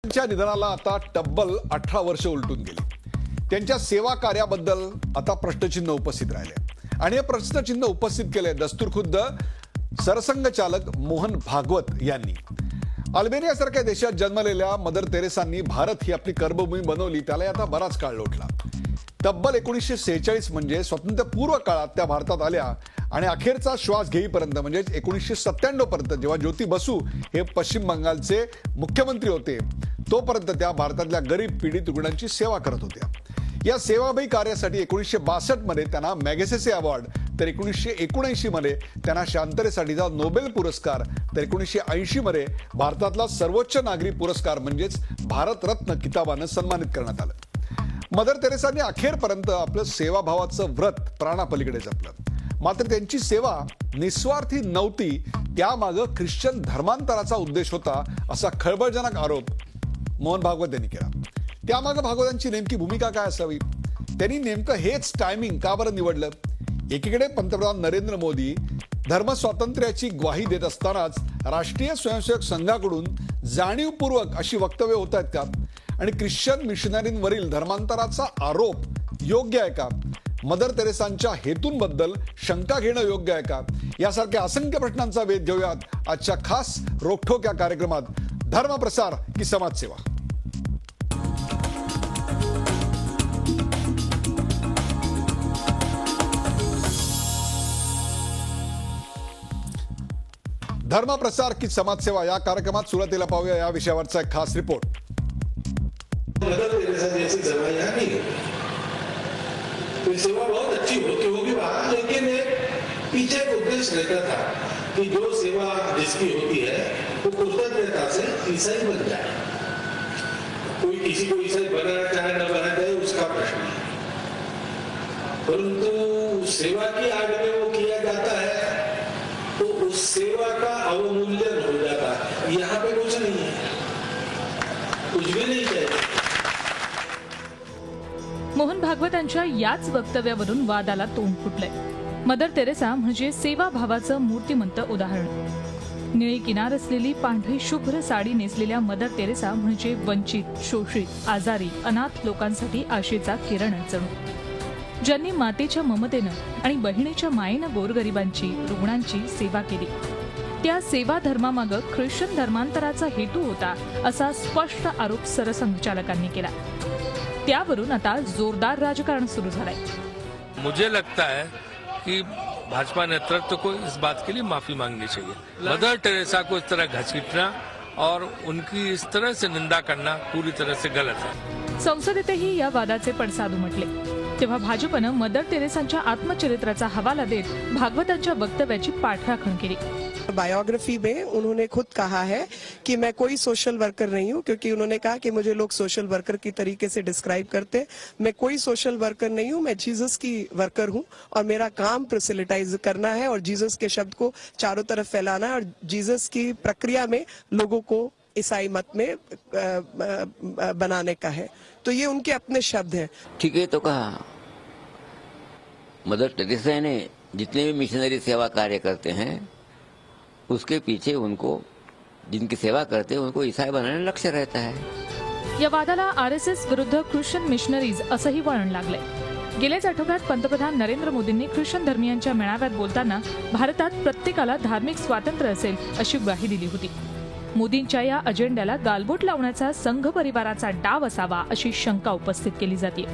त्यांच्या निधनाला आता तब्बल 18 वर्ष उलटून गेली। त्यांच्या सेवा कार्याबद्दल आता प्रश्नचिन्ह उपस्थित राहिले आणि हे प्रश्नचिन्ह उपस्थित केले दस्तूरखुद्द सरसंघचालक मोहन भागवत यांनी। अल्बेनियासारख्या देशात जन्मलेल्या मदर तेरेसांनी भारत ही आपली कर्मभूमी बनवली, त्याला आता बराच काळ लोटला। तब्बल 1946 म्हणजे स्वातंत्र्यपूर्व काळात त्या भारतात आल्या आणि अखेरचा श्वास घेईपर्यंत म्हणजे 1997 पर्यंत जेव्हा ज्योती बसू हे पश्चिम बंगालचे मुख्यमंत्री होते तोपर्यंत त्या भारतातल्या गरीब पीडित रुग्णांची सेवा करत होत्या। या सेवाभावी कार्यासाठी 1962 मध्ये त्यांना मॅगसेसे अवॉर्ड, तर 1979 मध्ये त्यांना शांततेसाठीचा नोबेल पुरस्कार, तर 1980 मध्ये भारतातला सर्वोच्च नागरी पुरस्कार म्हणजेच भारतरत्न किताबाने सन्मानित करण्यात आलं। मदर तेरेसांनी अखेरपर्यंत आपलं सेवाभावाचं व्रत प्राणापलीकडे जपलं, मात्र त्यांची सेवा निस्वार्थी नव्हती, त्यामागे ख्रिश्चन धर्मांतराचा उद्देश होता असा खळबळजनक आरोप मोहन भागवत यांनी केला। त्यामागे भागवतांची नेमकी भूमिका काय असावी, त्यांनी नेमकं हेच टायमिंग का बरं निवडलं? एकीकडे पंतप्रधान नरेंद्र मोदी धर्मस्वातंत्र्याची ग्वाही देत असतानाच राष्ट्रीय स्वयंसेवक संघाकडून जाणीवपूर्वक अशी वक्तव्य होत आहेत का? आणि ख्रिश्चन मिशनरींवरील धर्मांतराचा आरोप योग्य आहे का? मदर तेरेसांच्या हेतूंबद्दल शंका घेणं योग्य आहे का? यासारख्या असंख्य प्रश्नांचा वेध घेऊयात आजच्या खास रोखठोक या कार्यक्रमात। धर्मप्रसार की समाजसेवा। धर्मप्रसार की समाजसेवा या कार्यक्रमात सुरुवातीला पाहूया या विषयावरचा एक खास रिपोर्ट। मदर तेरेसा जैसी सेवा यहाँ नहीं है। तो सेवा बहुत अच्छी होती होगी वहां, लेकिन पीछे एक उद्देश्य रहता था कि जो सेवा जिसकी होती है वो कृतज्ञता से ईसाई बन जाए। कोई किसी को ईसाई बनाना चाहे न बनाना चाहे उसका प्रश्न है, परंतु सेवा की आड़ में वो किया जाता है तो उस सेवा का अवमूल्यन हो जाता है। यहाँ पे कुछ नहीं है, कुछ भी नहीं चाहिए। मोहन भागवतांच्या याच वक्तव्यावरून वादाला तोंड फुटलंय। मदर तेरेसा म्हणजे सेवाभावाचं मूर्तिमंत उदाहरण। निळी किनार असलेली पांढरी शुभ्र साडी नेसलेल्या मदर तेरेसा म्हणजे वंचित, शोषित, आजारी, अनाथ लोकांसाठी आशेचा किरण जणू, ज्यांनी मातेच्या ममतेनं आणि बहिणीच्या मायेनं गोरगरिबांची, रुग्णांची सेवा केली। त्या सेवा धर्मामागे ख्रिश्चन धर्मांतराचा हेतू होता असा स्पष्ट आरोप सरसंघचालकांनी केला। त्यावरून आता जोरदार राजकारण सुरू झालंय। मुझे लगता है कि भाजपा नेतृत्व को इस बात के लिए माफी मांगनी चाहिए। मदर टेरेसा को इस तरह घसीटना और उनकी इस तरह से निंदा करना पूरी तरह से गलत है। संसदेतही या वादाचे पडसाद उमटले, तेव्हा भाजपनं मदर तेरेसांच्या आत्मचरित्राचा हवाला देत भागवतांच्या वक्तव्याची पाठराखण केली। बायोग्राफी में उन्होंने खुद कहा है कि मैं कोई सोशल वर्कर नहीं हूं, क्योंकि उन्होंने कहा कि मुझे लोग सोशल वर्कर की तरीके से डिस्क्राइब करते। मैं कोई सोशल वर्कर नहीं हूं, मैं जीसस की वर्कर हूं और मेरा काम प्रोसेलिटाइज करना है और जीसस के शब्द को चारों तरफ फैलाना है और जीसस की प्रक्रिया में लोगों को ईसाई मत में बनाने का है। तो ये उनके अपने शब्द हैं। ठीक है, तो कहा मदर टेरेसा ने जितने भी मिशनरी सेवा कार्य करते हैं उसके पीछे उनको जिनकी सेवा करते हैं उनको ईसाई बनाने लक्ष्य रहता है। या वादाला आरएसएस विरुद्ध ख्रिश्चन मिशनरीज असंही वळण लागलंय। गेल्याच आठवड्यात पंतप्रधान नरेंद्र मोदींनी ख्रिश्चन धर्मियांच्या मेळाव्यात बोलताना भारतात प्रत्येकाला धार्मिक स्वातंत्र्य असेल अशी ग्वाही दिली होती। मोदींच्या या अजेंड्याला गालबोट लावण्याचा संघ परिवाराचा डाव असावा अशी शंका उपस्थित केली जाते।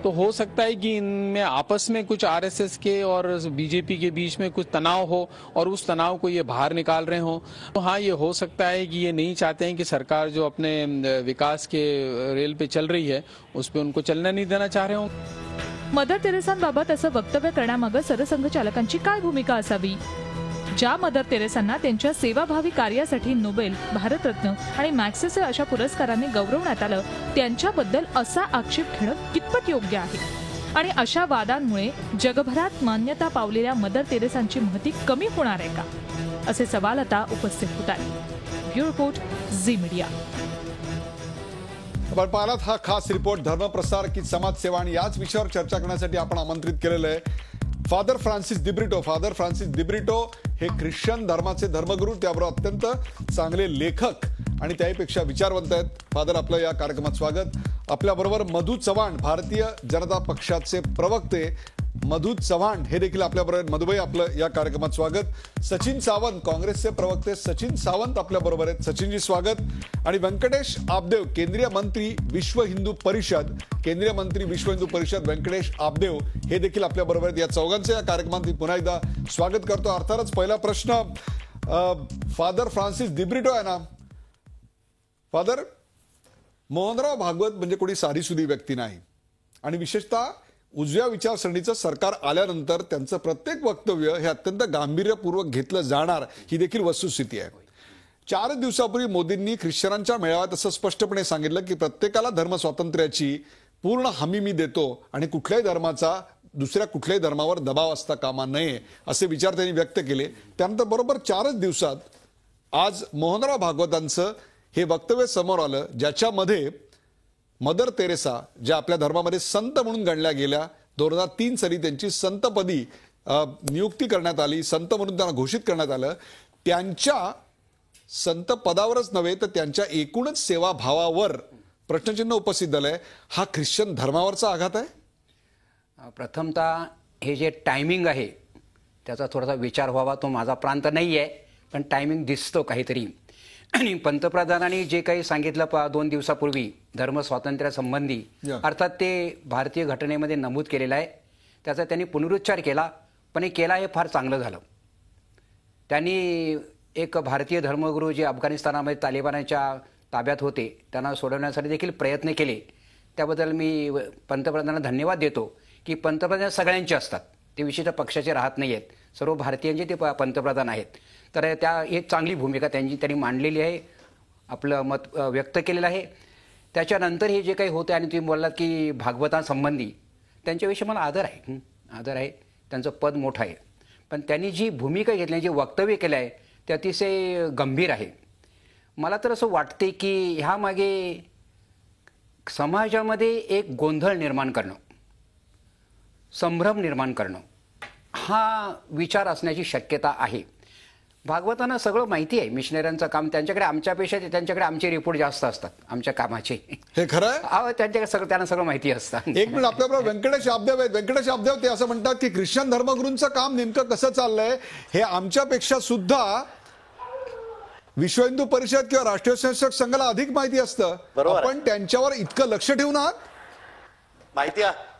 तो हो सकता है कि इनमें आपस में कुछ आरएसएस के और बीजेपी के बीच में कुछ तनाव हो और उस तनाव को ये बाहर निकाल रहे हो। तो हाँ, ये हो सकता है कि ये नहीं चाहते हैं कि सरकार जो अपने विकास के रेल पे चल रही है उस पे उनको चलना नहीं देना चाह रहे हो। मदर तेरेसांबाबत असं वक्तव्य करण्यामागे सरसंघचालकांची काय भूमिका असावी? ज्या मदर तेरेसांना त्यांच्या सेवाभावी कार्यासाठी नोबेल, भारतरत्न आणि मॅगसेसे अशा पुरस्कारांनी गौरवण्यात आलं, त्यांच्याबद्दल असा आक्षेप घेणं कितपत योग्य आहे? आणि अशा वादांमुळे जगभरात मान्यता पावलेल्या मदर तेरेसांची महती कमी होणार आहे का, असे सवाल आता उपस्थित होत आहेत। Bureau report, Zee Media. आपण पाहलात हा खास रिपोर्ट धर्मप्रसार की समाजसेवा आणि याच विषयावर चर्चा करण्यासाठी आपण आमंत्रित केलेलं आहे Father Francis Dibrito. Father Francis Dibrito हे ख्रिश्चन धर्माचे धर्मगुरू, त्याबरोबर अत्यंत चांगले लेखक आणि त्याहीपेक्षा विचारवंत आहेत. फादर, आपलं या कार्यक्रमात स्वागत. आपल्याबरोबर मधू चव्हाण, भारतीय जनता पक्षाचे प्रवक्ते मधू चव्हाण हे देखील आपल्याबरोबर. मधुभाई, आपलं या कार्यक्रमात स्वागत. सचिन सावंत, काँग्रेसचे प्रवक्ते सचिन सावंत आपल्याबरोबर आहेत. सचिनजी स्वागत. आणि व्यंकटेश आबदेव, केंद्रीय मंत्री विश्व हिंदू परिषद व्यंकटेश आबदेव हे देखील आपल्याबरोबर आहेत. या चौघांचं या कार्यक्रमात मी पुन्हा एकदा स्वागत करतो. अर्थातच पहिला प्रश्न फादर फ्रान्सिस दिब्रिटो आहे ना. फादर, मोहनराव भागवत म्हणजे कोणी साधीसुधी व्यक्ती नाही आणि विशेषतः उजव्या विचारसरणीचं सरकार आल्यानंतर त्यांचं प्रत्येक वक्तव्य हे अत्यंत गांभीर्यपूर्वक घेतलं जाणार ही देखील वस्तुस्थिती आहे. 4 दिवसापूर्वी मोदींनी ख्रिश्चनांच्या मेळाव्यात असं स्पष्टपणे सांगितलं की प्रत्येकाला धर्म स्वातंत्र्याची पूर्ण हमी मी देतो आणि कुठल्याही धर्माचा दुसऱ्या कुठल्याही धर्मावर दबाव असता कामा नये असे विचार त्यांनी व्यक्त केले. त्यानंतर बरोबर 4च दिवसात आज मोहनराव भागवतांचं हे वक्तव्य समोर आलं, ज्याच्यामध्ये मदर तेरेसा, ज्या आपल्या धर्मामध्ये संत म्हणून गणल्या गेल्या, 2003 साली त्यांची संतपदी नियुक्ती करण्यात आली, संत म्हणून त्यांना घोषित करण्यात आलं. त्यांच्या संत पदावरच नव्हे तर त्यांच्या एकूणच सेवाभावावर प्रश्नचिन्ह उपस्थित झालंय. हा ख्रिश्चन धर्मावरचा आघात आहे? प्रथमतः हे जे टायमिंग आहे त्याचा थोडासा विचार व्हावा. तो माझा प्रांत नाही आहे, पण टायमिंग दिसतो काहीतरी. आणि पंतप्रधानांनी जे काही सांगितलं 2 दिवसापूर्वी धर्म स्वातंत्र्यासंबंधी, अर्थात ते भारतीय घटनेमध्ये नमूद केलेलं आहे. त्याचा त्यांनी पुनरुच्चार केला, पण हे केला हे फार चांगलं झालं. त्यांनी एक भारतीय धर्मगुरू जे अफगाणिस्तानामध्ये तालिबानाच्या ताब्यात होते त्यांना सोडवण्यासाठी देखील प्रयत्न केले. त्याबद्दल मी पंतप्रधानांना धन्यवाद देतो की पंतप्रधान सगळ्यांचे असतात, ते विशिष्ट पक्षाचे राहत नाही आहेत, सर्व भारतीयांचे ते पंतप्रधान आहेत. तर त्या एक चांगली भूमिका त्यांनी मांडलेली आहे, आपलं मत व्यक्त केलेलं आहे. त्याच्यानंतर हे जे काही होतं आणि तुम्ही बोललात की भागवतांसंबंधी, त्यांच्याविषयी मला आदर आहे, त्यांचं पद मोठं आहे. पण त्यांनी जी भूमिका घेतली, जे वक्तव्य केलं आहे ते अतिशय गंभीर आहे. मला तर असं वाटते की ह्यामागे समाजामध्ये एक गोंधळ निर्माण करणं, संभ्रम निर्माण करणं हा विचार असण्याची शक्यता आहे. भागवतांना सगळं माहिती आहे, मिशनऱ्यांचं काम. त्यांच्याकडे आमच्यापेक्षा त्यांच्याकडे आमचे रिपोर्ट जास्त असतात आमच्या कामाचे. हे खरं आहे? त्यांच्याकडे त्यांना सगळं माहिती असतं. एक मिनिट, आपल्याबरोबर व्यंकटेश आबदेव आहेत. व्यंकटेश आबदेव, ते असं म्हणतात की ख्रिश्चन धर्मगुरूंचं काम नेमकं कसं चाललंय हे आमच्यापेक्षा सुद्धा विश्व हिंदू परिषद किंवा राष्ट्रीय स्वयंसेवक संघाला अधिक माहिती असतं. आपण त्यांच्यावर इतकं लक्ष ठेवून आहात?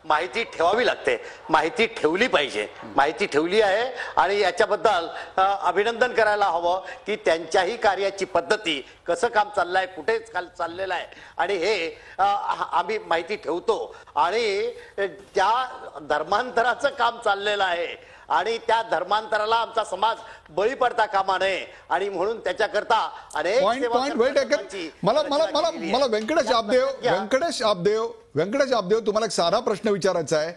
माहिती ठेवावी लागते, माहिती ठेवली पाहिजे, माहिती ठेवली आहे. आणि याच्याबद्दल अभिनंदन करायला हवं की त्यांच्याही कार्याची पद्धती, कसं काम चाललंय, कुठे चाललेलं आहे, आणि हे आम्ही माहिती ठेवतो. आणि त्या धर्मांतराचं काम चाललेलं आहे आणि त्या धर्मांतराला आमचा समाज बळी पडता कामा नये, आणि म्हणून त्याच्याकरता अनेक मला व्यंकटेश आबदेव तुम्हाला एक साधा प्रश्न विचारायचा आहे.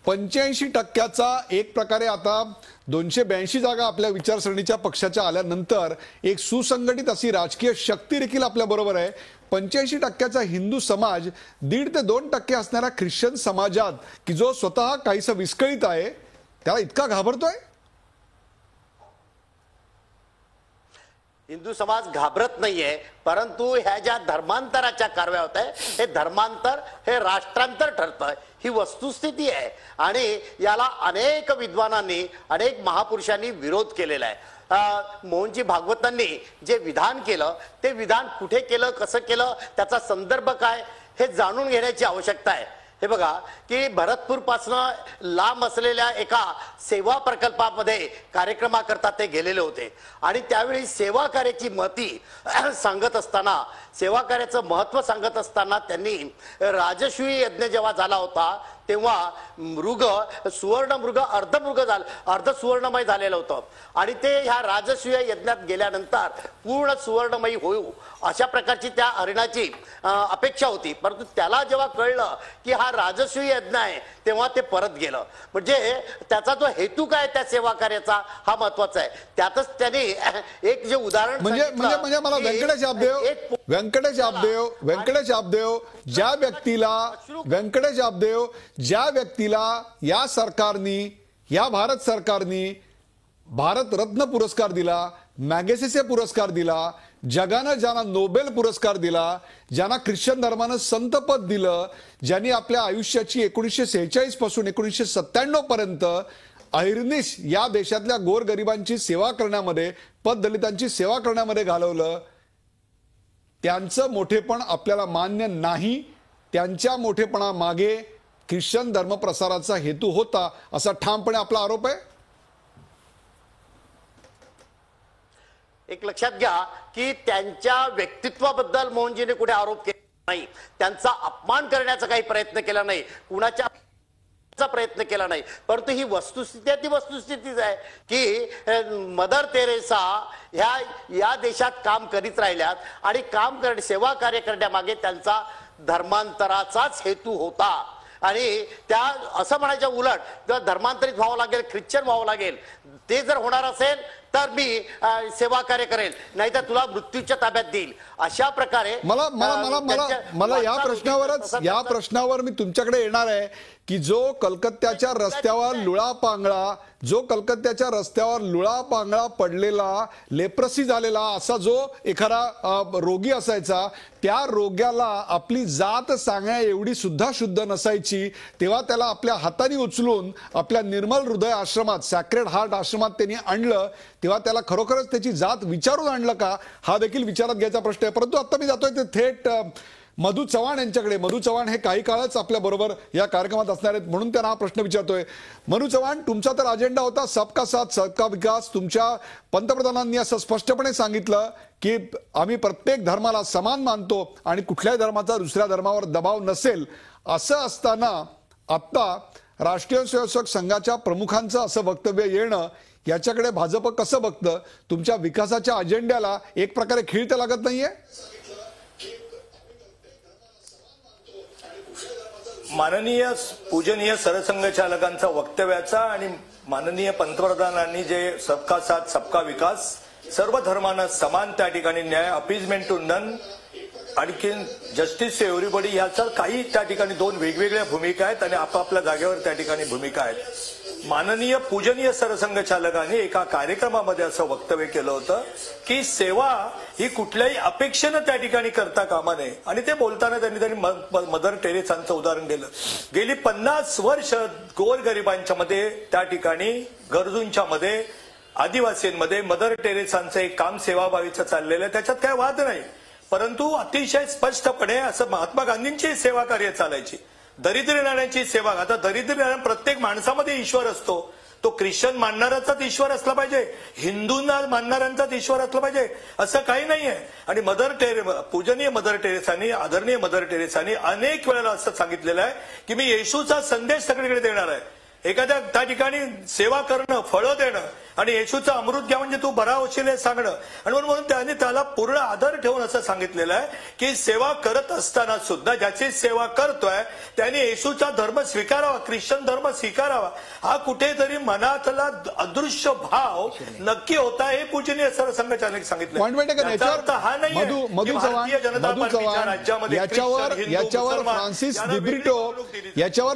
85% एक प्रकारे आता 282 जागा आपल्या विचारसरणीच्या पक्षाच्या आल्यानंतर एक सुसंघटित अशी राजकीय शक्ती देखील आपल्या बरोबर आहे. 85% हिंदू समाज 1.5 ते 2% असणाऱ्या ख्रिश्चन समाजात की जो स्वतः काहीसं विस्कळीत आहे, त्याला इतका घाबरतोय? हिंदू समाज घाबरत नाहीये, परंतु ह्या ज्या धर्मांतराच्या कारवाया होत आहे, हे धर्मांतर हे राष्ट्रांतर ठरतंय, ही वस्तुस्थिती आहे. आणि याला अनेक विद्वानांनी, अनेक महापुरुषांनी विरोध केलेला आहे. मोहनजी भागवतांनी जे विधान केलं ते विधान कुठे केलं, कसं केलं, त्याचा संदर्भ काय हे जाणून घेण्याची आवश्यकता आहे. हे बघा की भरतपूर पासनं लांब असलेल्या एका सेवा प्रकल्पामध्ये कार्यक्रमाकरता ते गेलेले होते. आणि त्यावेळी सेवा कार्याची महती सांगत असताना, सेवा कार्याचं महत्व सांगत असताना त्यांनी राजसूय यज्ञ जेव्हा झाला होता तेव्हा मृग, सुवर्ण मृग अर्ध सुवर्णमय झालेलं होतं. आणि ते ह्या राजसूय यज्ञात गेल्यानंतर पूर्ण सुवर्णमयी होऊ अशा प्रकारची त्या हरिणाची अपेक्षा होती. परंतु त्याला जेव्हा कळलं की हा राजसूय यज्ञ आहे तेव्हा ते परत गेलं. म्हणजे त्याचा जो हेतू काय त्या सेवा कार्याचा हा महत्वाचा आहे. त्यातच त्यांनी एक जे उदाहरण म्हणजे मला व्यंकटेश आबदेव ज्या व्यक्तीला या सरकारनी, या भारत सरकारनी भारत रत्न पुरस्कार दिला, मॅगेसेसे पुरस्कार दिला, जगानं ज्यांना नोबेल पुरस्कार दिला, ज्यांना ख्रिश्चन धर्मानं संतपद दिलं, ज्यांनी आपल्या आयुष्याची 1946 पासून 1997 पर्यंत अहिर्निश या देशातल्या गोरगरिबांची सेवा करण्यामध्ये, पददलितांची सेवा करण्यामध्ये घालवलं, त्यांचं मोठेपण आपल्याला मान्य नाही. त्यांच्या मोठेपणामागे ख्रिश्चन धर्म प्रसाराचा हेतू होता असा ठामपणे आपला आरोप आहे. एक लक्षात घ्या की त्यांच्या व्यक्तित्वाबद्दल मोहनजीने कुठे आरोप केला नाही, त्यांचा अपमान करण्याचा काही प्रयत्न केला नाही, कुणाच्या प्रयत्न केला नाही. परंतु ही वस्तुस्थिती ती वस्तुस्थितीच आहे की मदर तेरेसा या देशात काम करीत राहिल्यात आणि सेवा कार्य करण्यामागे त्यांचा धर्मांतराचाच हेतू होता. आणि त्या असं म्हणायच्या उलट धर्मांतरित व्हावं लागेल, ख्रिश्चन व्हावं लागेल, ते जर होणार असेल तर मी सेवा कार्य करेल, नाहीतर तुला मृत्यूच्या ताब्यात देईल, अशा प्रकारे मला या प्रश्नावर मी तुमच्याकडे येणार आहे की जो कलकत्त्याच्या रस्त्यावर लुळा पांगळा पडलेला, लेप्रसी झालेला असा जो एखादा रोगी असायचा, त्या रोग्याला आपली जात सांगण्या एवढी सुद्धा शुद्ध नसायची, तेव्हा त्याला आपल्या हाताने उचलून आपल्या निर्मल हृदय आश्रमात, सॅक्रेड हार्ट आश्रमात त्यांनी आणलं, तेव्हा त्याला खरोखरच त्याची जात विचारून आणलं का, हा देखील विचारात घ्यायचा प्रश्न आहे. परंतु आता मी जातोय ते थेट मधु चव्हाण यांच्याकडे. मधु चव्हाण हे काही काळच आपल्या बरोबर या कार्यक्रमात असणार आहेत, म्हणून त्यांना हा प्रश्न विचारतोय. मधु चव्हाण, तुमचा तर अजेंडा होता सबका साथ सबका विकास. तुमच्या पंतप्रधानांनी असं स्पष्टपणे सांगितलं की आम्ही प्रत्येक धर्माला समान मानतो आणि कुठल्याही धर्माचा दुसऱ्या धर्मावर दबाव नसेल. असं असताना आता राष्ट्रीय स्वयंसेवक संघाच्या प्रमुखांचं असं वक्तव्य येणं, याच्याकडे भाजप कसं बघतं? तुमच्या विकासाच्या अजेंड्याला एक प्रकारे खीळ तर लागत नाहीये? माननीय पूजनीय सरसंघचालकांचा वक्तव्याचा आणि माननीय पंतप्रधानांनी जे सबका साथ सबका विकास, सर्व धर्मांना समान त्या ठिकाणी न्याय, अपीजमेंट टू नन, आणखी जस्टिस टू एव्हरीबडी, ह्याचा काही त्या ठिकाणी दोन वेगवेगळ्या भूमिका आहेत आणि आपापल्या जागेवर त्या ठिकाणी भूमिका आहेत. माननीय पूजनीय सरसंघचालकांनी एका कार्यक्रमामध्ये असं वक्तव्य केलं होतं की सेवा ही कुठल्याही अपेक्षेनं त्या ठिकाणी करता कामा नये. आणि ते बोलताना त्यांनी मदर टेरेसांचं उदाहरण दिलं. गेली 50 वर्ष गोरगरिबांच्या मध्ये, त्या ठिकाणी गरजूंच्या मध्ये, आदिवासींमध्ये मदर टेरेसांचं एक काम सेवाभावीचं चाललेलं आहे, त्याच्यात काय वाद नाही. परंतु अतिशय स्पष्टपणे असं महात्मा गांधींची सेवा कार्य चालायची. दरिद्र नाण्याची सेवा. आता दरिद्र नाण्या प्रत्येक माणसामध्ये ईश्वर असतो. तो ख्रिश्चन मानणाऱ्याचाच ईश्वर असला पाहिजे, हिंदूंना मानणाऱ्यांचाच ईश्वर असला पाहिजे असं काही नाहीये. आणि पूजनीय मदर टेरेसांनी, आदरणीय मदर टेरेसांनी अनेक वेळेला असं सांगितलेलं आहे की मी येशूचा संदेश सगळीकडे देणार आहे. एखाद्या त्या ठिकाणी सेवा करणं, फळं देणं आणि येशूचं अमृत घ्या म्हणजे तू बरा होशील हे सांगणं. आणि म्हणून त्यांनी त्याला पूर्ण आदर ठेवून असं सांगितलेलं आहे की सेवा करत असताना सुद्धा ज्याची सेवा करतोय त्याने येशूचा धर्म स्वीकारावा, ख्रिश्चन धर्म स्वीकारावा. हा कुठेतरी मनातला अदृश्य भाव नक्की होता, हे पूजनीय सरसंघचालक सांगितलं. हा नाही भारतीय जनता पार्टीच्या राज्यामध्ये याच्यावर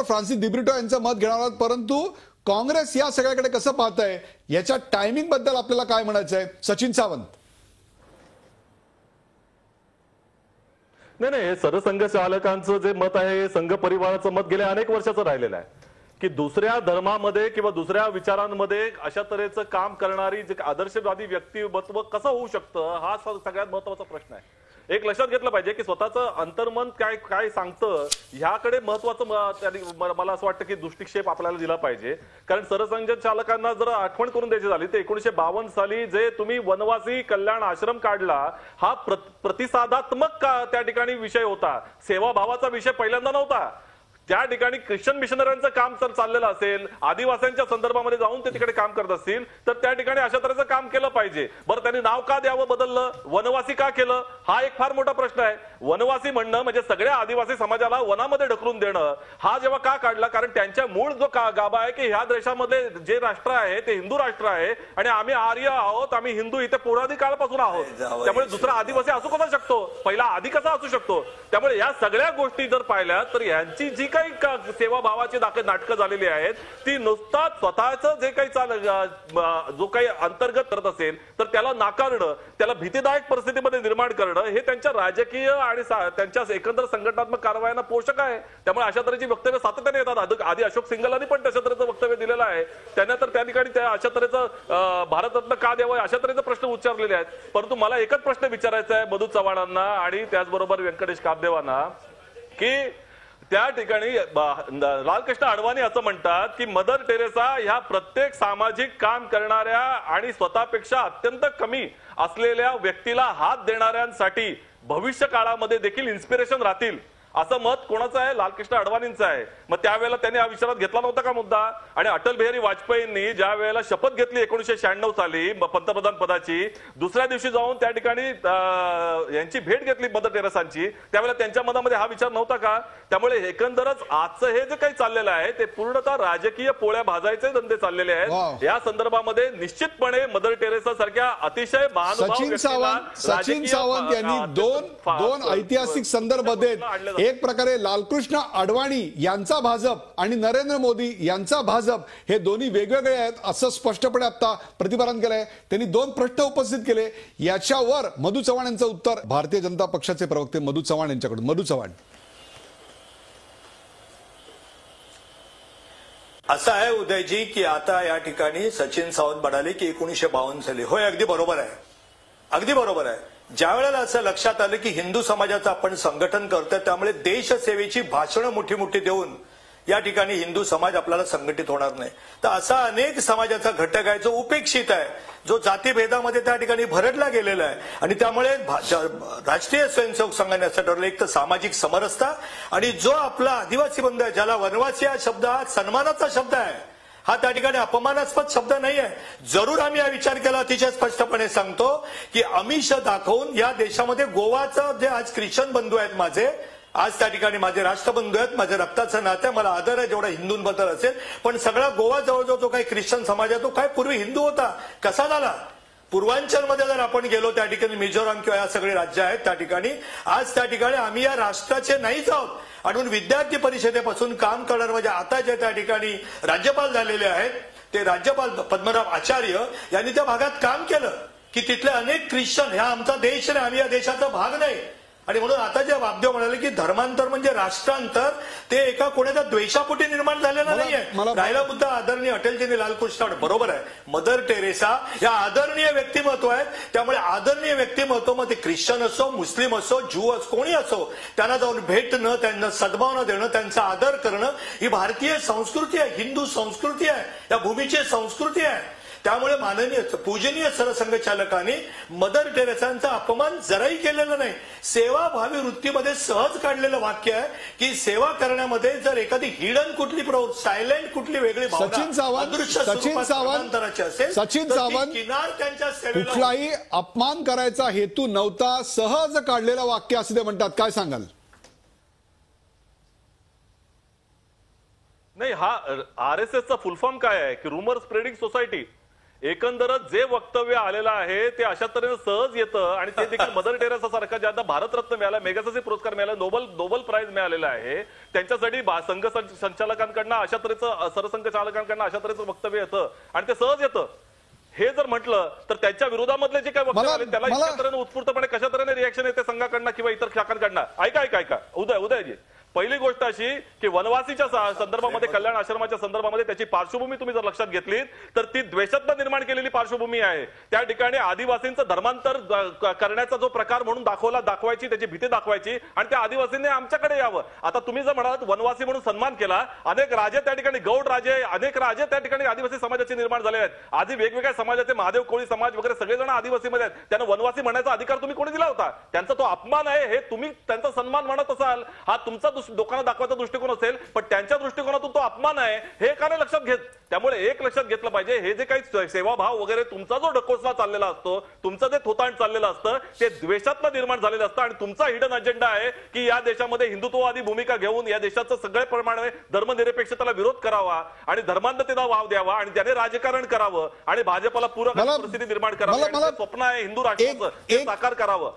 फ्रान्सिस दिब्रिटो यांचं मत घेणार आहोत. परंतु काँग्रेस या सगळ्याकडे कसं पाहत आहे, याच्या टायमिंग बद्दल आपल्याला काय म्हणायचं आहे? सचिन सावंत. नाही, हे सरसंघचालकांचं जे मत आहे हे संघ परिवाराचं मत गेल्या अनेक वर्षाचं राहिलेलं आहे की दुसऱ्या धर्मामध्ये किंवा दुसऱ्या विचारांमध्ये अशा तऱ्हेचं काम करणारी जे आदर्शवादी व्यक्तिमत्व कसं होऊ शकतं, हा सगळ्यात महत्वाचा प्रश्न आहे. एक लक्षात घेतलं पाहिजे की स्वतःचं अंतर्मन काय सांगतं ह्याकडे महत्वाचं मला असं वाटतं की दृष्टिक्षेप आपल्याला दिला पाहिजे. कारण सरसंघचालकांना जर आठवण करून द्यायची झाली तर 1952 साली जे तुम्ही वनवासी कल्याण आश्रम काढला, हा प्रतिसादात्मक त्या ठिकाणी विषय होता, सेवाभावाचा विषय पहिल्यांदा नव्हता. त्या ठिकाणी ख्रिश्चन मिशनऱ्यांचं काम जर चाललेलं असेल, आदिवासींच्या संदर्भामध्ये जाऊन ते तिकडे काम करत असतील तर त्या ठिकाणी अशा तऱ्हेचं काम केलं पाहिजे. बरं, त्यांनी नाव का द्यावं बदललं, वनवासी का केलं, हा एक फार मोठा प्रश्न आहे. वनवासी म्हणणं म्हणजे सगळ्या आदिवासी समाजाला वनामध्ये ढकलून देणं. हा जेव्हा का काढला, कारण त्यांच्या मूळ जो गाभा आहे की ह्या देशामध्ये जे राष्ट्र आहे ते हिंदू राष्ट्र आहे आणि आम्ही आर्य आहोत, आम्ही हिंदू इथे पुराधी काळापासून आहोत. त्यामुळे दुसरा आदिवासी असू कसा शकतो, पहिला आधी कसा असू शकतो. त्यामुळे या सगळ्या गोष्टी जर पाहिल्या तर यांची जी काही सेवाभावाची नाटकं झालेली आहेत ती नुसताच स्वतःच जे काही जो काही अंतर्गत करत असेल तर त्याला नाकारणं, त्याला भीतीदायक परिस्थितीमध्ये निर्माण करणं हे त्यांच्या राजकीय आणि त्यांच्या एकंदर संघटनात्मक कारवायांना पोषक आहे. त्यामुळे अशा तऱ्हेची वक्तव्य सातत्याने येतात. आधी अशोक सिंगलांनी पण तशा तऱ्हेचं वक्तव्य दिलेलं आहे. त्यांना तर त्या ठिकाणी अशा तऱ्हेचं भारतरत्न का द्यावं अशा तऱ्हेचे प्रश्न उच्चारलेले आहेत. परंतु मला एकच प्रश्न विचारायचा आहे मधु चव्हाणांना आणि त्याचबरोबर व्यंकटेश काब्देवांना की त्या ठिकाणी लालकृष्ण अडवाणी असं म्हणतात की मदर टेरेसा ह्या प्रत्येक सामाजिक काम करणाऱ्या आणि स्वतःपेक्षा अत्यंत कमी असलेल्या व्यक्तीला हात देणाऱ्यांसाठी भविष्य काळामध्ये देखील इन्स्पिरेशन राहतील असं मत कोणाचं आहे? लालकृष्ण अडवाणींचं आहे. मग त्यावेळेला त्यांनी हा विचारात घेतला नव्हता का मुद्दा? आणि अटल बिहारी वाजपेयींनी ज्या वेळेला शपथ घेतली 1996 साली पंतप्रधान पदाची, दुसऱ्या दिवशी जाऊन त्या ठिकाणी यांची भेट घेतली मदर टेरेसांची, त्यावेळेला त्यांच्या मनामध्ये हा विचार नव्हता का? त्यामुळे एकंदरच आजचं हे जे काही चाललेलं आहे ते पूर्णतः राजकीय पोळ्या भाजायचे धंदे चाललेले आहेत. या संदर्भामध्ये निश्चितपणे मदर टेरेसा सारख्या अतिशय सचिन सावंत यांनी दोन ऐतिहासिक संदर्भ देत एक प्रकारे लालकृष्ण अडवाणी यांचा भाजप आणि नरेंद्र मोदी यांचा भाजप हे दोन्ही वेगवेगळे आहेत असं स्पष्टपणे आता प्रतिपादन केलंय. त्यांनी दोन प्रश्न उपस्थित केले. याच्यावर मधु चव्हाण यांचं उत्तर भारतीय जनता पक्षाचे प्रवक्ते मधु चव्हाण यांच्याकडून. मधु चव्हाण, असं आहे उदयजी की आता या ठिकाणी सचिन सावंत म्हणाले की 1952 साली. होय, अगदी बरोबर आहे, अगदी बरोबर आहे. ज्या वेळेला असं लक्षात आलं की हिंदू समाजाचं आपण संघटन करतोय त्यामुळे देशसेवेची भाषणं मोठी मोठी देऊन या ठिकाणी हिंदू समाज आपल्याला संघटित होणार नाही. तर असा अनेक समाजाचा घटक आहे जो उपेक्षित आहे, जो जातीभेदामध्ये त्या ठिकाणी भरडला गेलेला आहे. आणि त्यामुळे राष्ट्रीय स्वयंसेवक संघाने असं ठरवलं एक तर सामाजिक समरसता आणि जो आपला आदिवासी बंधू आहे ज्याला वनवासी हा शब्द हा सन्मानाचा शब्द आहे, हा त्या ठिकाणी अपमानास्पद शब्द नाही आहे. जरूर आम्ही हा विचार केला, अतिशय स्पष्टपणे सांगतो की आमिष दाखवून या देशामध्ये गोवाचं जे आज ख्रिश्चन बंधू आहेत माझे, आज त्या ठिकाणी माझे राष्ट्रबंधू आहेत, माझ्या रक्ताचं नातं आहे, मला आदर आहे जेवढा हिंदूंबद्दल असेल, पण सगळा गोवा जवळजवळ जो काही ख्रिश्चन समाज आहे तो काय पूर्वी हिंदू होता, कसा झाला? पूर्वांचलमध्ये जर आपण गेलो त्या ठिकाणी मिझोराम किंवा या सगळे राज्य आहेत त्या ठिकाणी आज त्या ठिकाणी आम्ही या राष्ट्राचे नाहीच आहोत. आणि विद्यार्थी परिषदेपासून काम करणार म्हणजे आता जे त्या ठिकाणी राज्यपाल झालेले आहेत ते राज्यपाल पद्मनाभ आचार्य यांनी त्या भागात काम केलं की तिथले अनेक ख्रिश्चन ह्या आमचा देश नाही, आम्ही या देशाचा भाग नाही. आणि म्हणून आता जे वामदेव म्हणाले की धर्मांतर म्हणजे राष्ट्रांतर, ते एका कोणाच्या द्वेषापोटी निर्माण झालेलं नाहीये. राहिला मुद्दा आदरणीय अटलजींनी लालकृष्ण, बरोबर आहे, मदर टेरेसा या आदरणीय व्यक्तिमत्व आहेत. त्यामुळे आदरणीय व्यक्तिमत्व मग ते ख्रिश्चन असो, मुस्लिम असो, ज्यू असो, कोणी असो, त्यांना जाऊन भेटणं, त्यांना सद्भावना देणं, त्यांचा आदर करणं ही भारतीय संस्कृती आहे, हिंदू संस्कृती आहे, या भूमीची संस्कृती आहे. त्यामुळे माननीय पूजनीय सरसंघचालकांनी मदर टेरेसांचा अपमान जराही केलेला नाही. सेवाभावी वृत्तीमध्ये सहज काढलेलं वाक्य आहे की सेवा करण्यामध्ये जर एखादी हिडन कुठली सायलेंट कुठली वेगळी सचिन सावंत किनार त्यांच्या सेवेला कुठलाही अपमान करायचा हेतू नव्हता, सहज काढलेलं वाक्य असं ते म्हणतात. काय सांगाल? नाही, हा RSSचा फुल फॉर्म काय आहे की रुमर स्प्रेडिंग सोसायटी. एकंदरच जे वक्तव्य आलेलं आहे ते अशा तऱ्हेने सहज येतं आणि ते देखील मदर टेरेसा सारखा ज्यांना भारतरत्न मिळाला, मेगासेसे पुरस्कार मिळाला, नोबल प्राइज मिळालेला आहे, त्यांच्यासाठी संघ संचालकांकडनं अशा तऱ्हेचं सरसंघचालकांकडनं अशा तऱ्हेचं वक्तव्य येतं आणि ते सहज येतं. हे जर म्हटलं तर त्यांच्या विरोधामधले जे काही वक्तव्य आले त्याला इतक्या तऱ्हेने उत्स्फूर्तपणे कशा तऱ्हेने रिएक्शन येते संघाकडनं किंवा इतर शाखांकडनं. ऐका उदयजी, पहिली गोष्ट अशी की वनवासीच्या संदर्भामध्ये, कल्याण आश्रमाच्या संदर्भामध्ये त्याची पार्श्वभूमी तुम्ही जर लक्षात घेतली तर ती द्वेषात्मक निर्माण केलेली पार्श्वभूमी आहे. त्या ठिकाणी आदिवासींचं धर्मांतर करण्याचा जो प्रकार म्हणून दाखवायची, त्याची भीती दाखवायची आणि त्या आदिवासींनी आमच्याकडे यावं. आता तुम्ही जर म्हणालात वनवासी म्हणून सन्मान केला, अनेक राजे त्या ठिकाणी, गौड राजे, अनेक राजे त्या ठिकाणी आदिवासी समाजाचे निर्माण झाले आहेत. आधी वेगवेगळ्या समाजाचे, महादेव कोळी समाज वगैरे सगळेजण आदिवासीमध्ये आहेत. त्यांना वनवासी म्हणण्याचा अधिकार तुम्ही कोणी दिला होता? त्यांचा तो अपमान आहे, हे तुम्ही त्यांचा सन्मान म्हणत असाल, हा तुमचा लोकांना दाखवायचा दृष्टिकोन असेल, पण त्यांच्या दृष्टिकोनातून तो अपमान आहे हे का नाही लक्षात घेत? त्यामुळे एक लक्षात घेतलं पाहिजे, हे जे काही सेवाभाव वगैरे तुमचा जो ढकोसला चाललेला असतो, तुमचं जे थोतांड चाललेलं असतं ते द्वेषात्मक निर्माण झालेलं असतं आणि तुमचा हिडन अजेंडा आहे की या देशामध्ये हिंदुत्ववादी भूमिका घेऊन या देशाचं सगळ्या प्रमाणे धर्मनिरपेक्षतेला विरोध करावा आणि धर्मांधतेला वाव द्यावा आणि त्याने राजकारण करावं आणि भाजपला पूरक परिस्थिती निर्माण करावी. स्वप्न आहे हिंदू राष्ट्राचं, ते साकार करावं.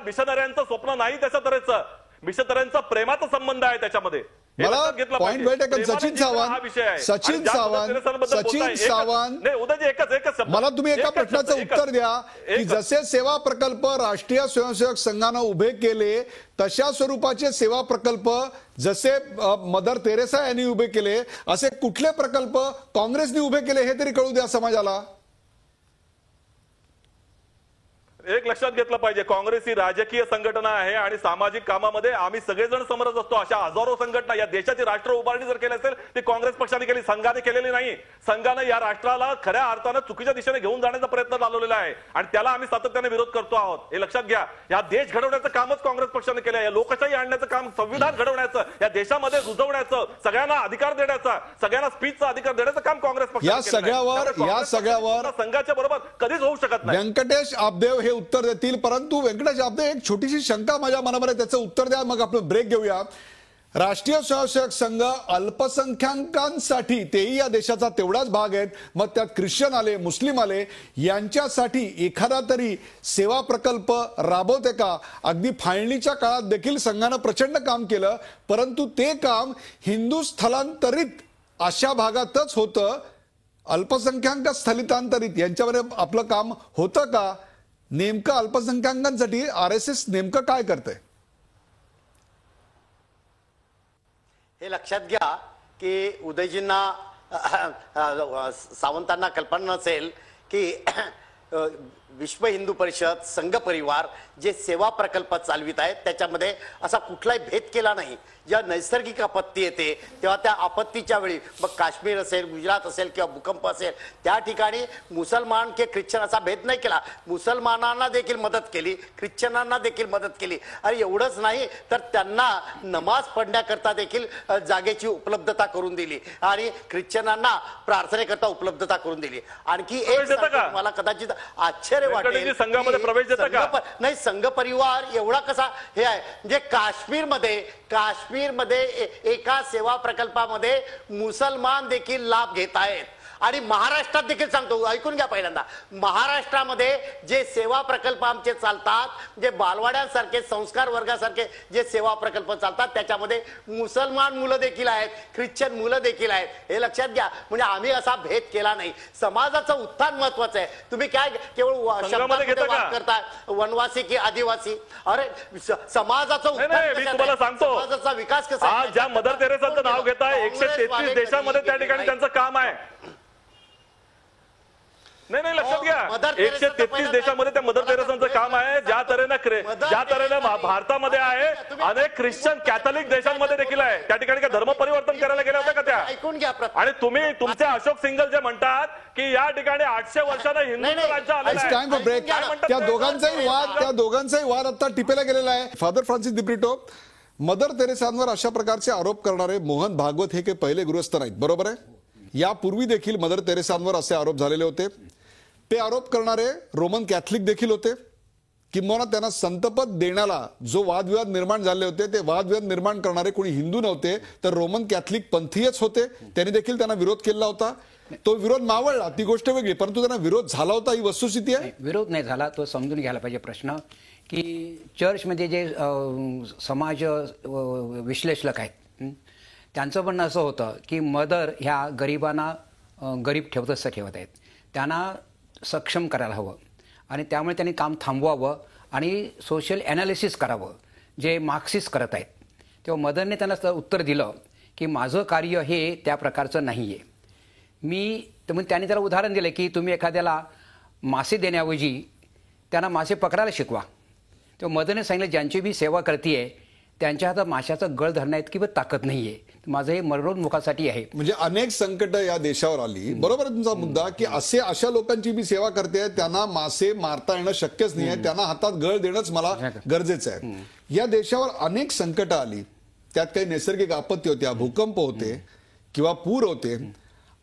मिशनऱ्यांचं स्वप्न नाही त्याच्या तऱ्हेचं, मिशनऱ्यांचा प्रेमाचा संबंध आहे त्याच्यामध्ये. मला लक्षात घेतलं पॉइंट पाहिजे. भेटेल. सचिन प्रेमानंद हा विषय आहे. सावंत आणि ज्या मदर तेरेसांबद्दल बोलताय, सावंत नाही उदयजी एकच शब्द. मला तुम्ही एका एकच प्रश्नाचं शब्द, उत्तर द्या की एकच. जसे सेवा प्रकल्प राष्ट्रीय स्वयंसेवक संघानं उभे केले तशा स्वरूपाचे सेवा प्रकल्प जसे मदर तेरेसा यांनी उभे केले असे कुठले प्रकल्प काँग्रेसने उभे केले हे तरी कळू द्या समाजाला. एक लक्षात घेतलं पाहिजे, काँग्रेस ही राजकीय संघटना आहे आणि सामाजिक कामामध्ये आम्ही सगळेजण समरस असतो. अशा हजारो संघटना या देशाची राष्ट्र उभारणी जर केली असेल ती काँग्रेस पक्षाने केली, संघाने केलेली नाही. संघाने या राष्ट्राला खऱ्या अर्थानं चुकीच्या दिशेने घेऊन जाण्याचा प्रयत्न चालवलेला आहे आणि त्याला आम्ही सातत्याने विरोध करतो आहोत. हे लक्षात घ्या. या देश घडवण्याचं कामच काँग्रेस पक्षाने केलं आहे. लोकशाही आणण्याचं काम, संविधान घडवण्याचं, या देशामध्ये रुजवण्याचं, सगळ्यांना अधिकार देण्याचा, सगळ्यांना स्पीचचा अधिकार देण्याचं काम काँग्रेस पक्षाने या सगळ्यावर संघाच्या बरोबर कधीच होऊ शकत नाही. व्यंकटेश आपदेव हे उत्तर देतील, परंतु व्यंकटेश आपदेव एक छोटीशी शंका माझ्या मनामध्ये, त्याचं उत्तर द्या मग आपण ब्रेक घेऊया. राष्ट्रीय स्वयंसेवक संघ अल्पसंख्याकांसाठी, तेही या देशाचा तेवढाच भाग आहेत, मग त्यात ख्रिश्चन आले, मुस्लिम आले, यांच्यासाठी एखादा तरी सेवा प्रकल्प राबवते का? अगदी फाळणीच्या काळात देखील संघानं प्रचंड काम केलं, परंतु ते काम हिंदू स्थलांतरित अशा भागातच होतं. अल्पसंख्याक स्थलितांतरित यांच्यावर आपलं काम होतं का? नेमकं अल्पसंख्याकांसाठी RSS नेमकं काय करतंय? हे लक्षात घ्या की उदयजींना सावंतांना कल्पना नसेल की विश्व हिंदू परिषद, संघ परिवार जे सेवा प्रकल्प चालवित आहेत त्याच्यामध्ये असा कुठलाही भेद केला नाही. ज्या नैसर्गिक आपत्ती येते तेव्हा त्या आपत्तीच्या वेळी मग काश्मीर असेल, गुजरात असेल किंवा भूकंप असेल, त्या ठिकाणी मुसलमान की ख्रिश्चन असा भेद नाही केला. मुसलमानांना देखील मदत केली, ख्रिश्चनांना देखील मदत केली. आणि एवढंच नाही तर त्यांना नमाज पढण्याकरता देखील जागेची उपलब्धता करून दिली आणि ख्रिश्चनांना प्रार्थनेकरता उपलब्धता करून दिली. आणखी एक मला कदाचित आश्चर्य वाटेल, संघामध्ये प्रवेश देता का? नाही, संघ परिवार एवढा कसा हे आहे, म्हणजे काश्मीरमध्ये एका सेवा प्रकल्पामध्ये मुसलमान देखील लाभ घेत आहेत. आणि महाराष्ट्रात देखील सांगतो, ऐकून घ्या पहिल्यांदा, महाराष्ट्रामध्ये जे सेवा प्रकल्प आमचे चालतात, जे बालवाड्यांसारखे, संस्कार वर्गासारखे जे सेवा प्रकल्प चालतात त्याच्यामध्ये मुसलमान मुलं देखील आहेत, ख्रिश्चन मुलं देखील आहेत. हे लक्षात घ्या. म्हणजे आम्ही असा भेद केला नाही. समाजाचं उत्थान महत्वाचं आहे. तुम्ही काय केवळ शब्दामध्ये वाद करताय, वनवासी की आदिवासी? अरे समाजाचं उत्थान, तुम्हाला सांगतो, समाजाचा विकास कसा? आज ज्या मदर तेरेसांचं नाव घेताय, 133 देशांमध्ये त्या ठिकाणी त्यांचं काम आहे. नाही लक्षात घ्या, 133 देशामध्ये त्या मदर तेरेसांचं काम आहे. ज्या तऱ्हेनं भारतामध्ये आहे, अनेक ख्रिश्चन कॅथलिक देशांमध्ये देखील आहे. त्या ठिकाणी काय धर्म परिवर्तन करायला गेल्या होत्या का त्या? ऐकून घ्या. आणि तुम्ही तुमचे अशोक सिंगल जे म्हणतात की या ठिकाणी 800 वर्षांना हिंदू राज्य आलेलं आहे, त्या दोघांचाही वाद आता टिपेला गेलेला आहे. फादर फ्रान्सिस दिब्रिटो, मदर तेरेसांवर अशा प्रकारचे आरोप करणारे मोहन भागवत हे काही पहिले गृहस्थ नाहीत, बरोबर आहे? यापूर्वी देखील मदर तेरेसांवर असे आरोप झालेले होते. ते आरोप करणारे रोमन कॅथलिक देखील होते. किंबहुना त्यांना संतपद देण्याला जो वादविवाद निर्माण झाले होते, ते वादविवाद निर्माण करणारे कोणी हिंदू नव्हते, तर रोमन कॅथलिक पंथीयच होते. त्यांनी देखील त्यांना विरोध केला होता. तो विरोध मावळला, ती गोष्ट वेगळी, परंतु त्यांना विरोध झाला होता, ही वस्तुस्थिती आहे. विरोध नाही झाला, तो समजून घ्यायला पाहिजे प्रश्न की चर्चमध्ये जे समाज विश्लेषक आहेत त्यांचं म्हणणं असं होतं की मदर ह्या गरिबांना गरीब ठेवत आहेत, त्यांना सक्षम करायला हवं आणि त्यामुळे त्यांनी काम थांबवावं आणि सोशल ॲनालिसिस करावं जे मार्क्सिस्ट करत आहेत. तेव्हा मदरने त्यांना उत्तर दिलं की माझं कार्य हे त्या प्रकारचं नाही आहे. त्यांनी त्याला उदाहरण दिलं की तुम्ही एखाद्याला मासे देण्याऐवजी त्यांना मासे पकडायला शिकवा. तेव्हा मदरने सांगितलं ज्यांची मी सेवा करते त्यांच्या हातात माशाचा गळ धरण्यात किंवा ताकद नाहीये. माझं हे मरणोन्मुखासाठी आहे. म्हणजे अनेक संकट या देशावर आली, बरोबर आहे तुमचा मुद्दा, की अशा लोकांची मी सेवा करते, त्यांना मासे मारता येणं शक्यच नाही आहे, त्यांना हातात गळ देणंच मला गरजेचं आहे. या देशावर अनेक संकट आली, त्यात काही नैसर्गिक आपत्ती होत्या, भूकंप होते किंवा पूर होते.